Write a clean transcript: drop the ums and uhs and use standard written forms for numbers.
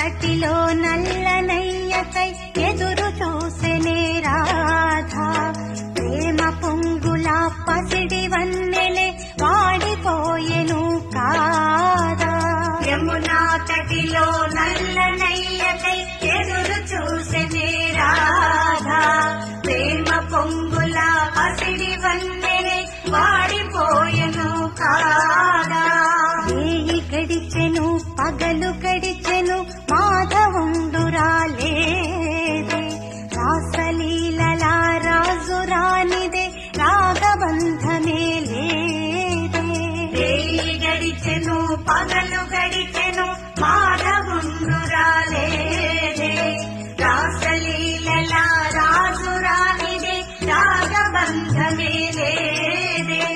తటిలో నల్లనయ్యకై ఎదురు చూసెనే రాధా ప్రేమ పొంగుల పసిడి వన్నెలే వాడిపోయెను కాదా యమునా తటిలో నల్లనయ్యకై ఎదురు చూసెనే రాధా ప్రేమ పొంగుల పసిడి వన్నెలే వాడిపోయెను కాదా